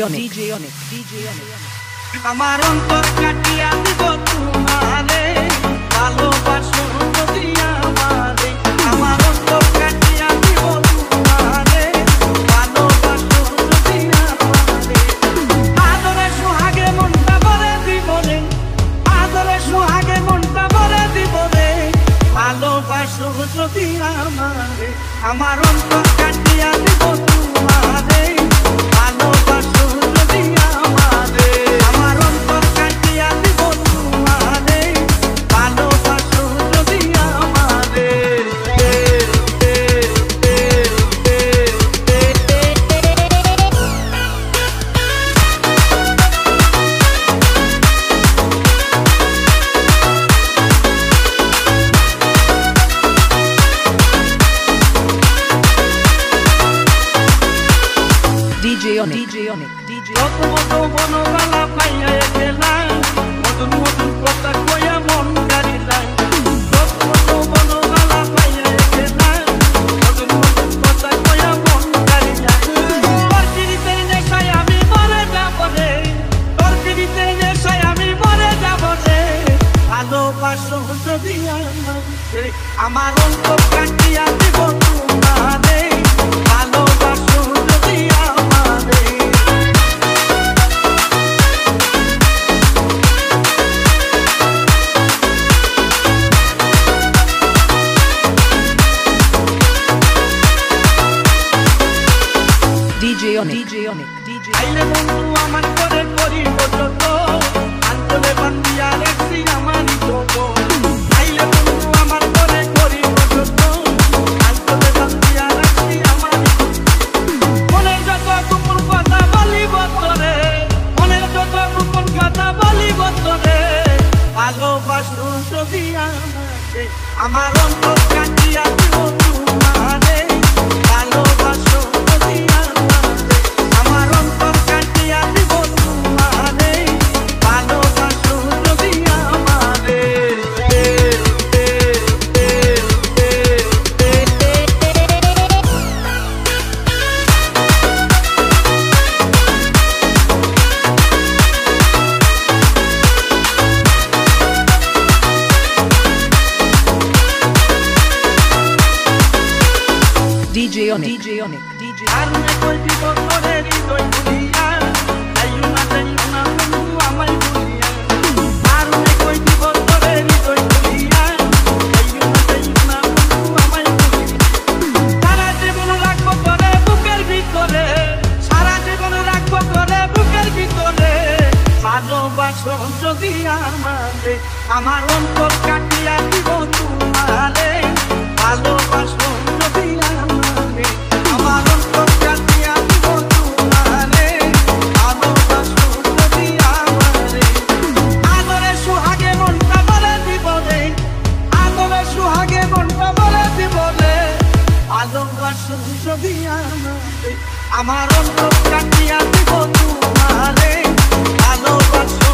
Onyx. আমার অন্তর কাটিয়া দিব তোমারে ভালোবাসো যদি আমারে আমার অন্তর কাটিয়া দিব তোমারে ভালোবাসো যদি আমারে আদরে সুহাগে মনটা ভরে দিব রে আদরে সুহাগে মনটা ভরে দিব রে ভালোবাসো যদি আমারে আমার অন্তর কাটিয়া দিব তোমারে ভালোবাসো যদি আমারে আমার অন্তর কাটিয়া দিব তোমারে ভালোবাসো যদি আমারে DJ Onyx. কত কত বনগালা পাইয়া গেলাম মধুর মধুর কথা কইয়া মন কারিলাম কত কত বনগালা পাইয়া গেলাম মধুর মধুর কথা কইয়া মন কারিলাম তোর পিরিতে নেশায় আমি মরে যাব রে তোর পিরিতে নেশায় আমি মরে যাব রে ভালোবাসো যদি আমারে আমার অন্তর কাটিয়া দিব তোমারে ভালোবাসো যদি আমারে DJ Onyx. আইলে বন্ধু আমার করে করিব যত আন্তলে বান্ধিয়া রাখছি আমারই যত আইলে বন্ধু আমার করে করিব যত আন্তলে বান্ধিয়া রাখছি আমারই মনের যত গোপন কথা বলিব তোরে মনের যত গোপন কথা বলিব তোরে ভালোবাসো যদি আমারে আমার অন্তর কাটিয়া দিব তোমারে ভালোবাসো যদি আমারে আমার অন্তর কাটিয়া দিব তোমারে ভালোবাসো যদি আমারে DJ Onyx. আর না কই দিব তোরে হৃদয় ভুলিয়া যাইও না বন্ধু আমায় ভুলিয়া আর না কই দিব তোরে হৃদয় ভুলিয়া যাইও না বন্ধু আমায় ভুলিয়া সারা জীবন রাখবো তোরে বুকের ভিতরে সারা জীবন রাখবো তোরে বুকের ভিতরে ভালোবাসো যদি আমারে আমার অন্তর কাটিয়া দিব তোমারে ভালোবাসো যদি আমারে আমার অন্তর কাটিয়া দিব তোমারে ভালোবাসো যদি আমারে আদরে সুহাগে মনটা ভরে দিব রে আদরে সুহাগে মনটা ভরে দিব রে ভালোবাসো যদি আমারে আমার অন্তর কাটিয়া দিব তোমারে ভালোবাসো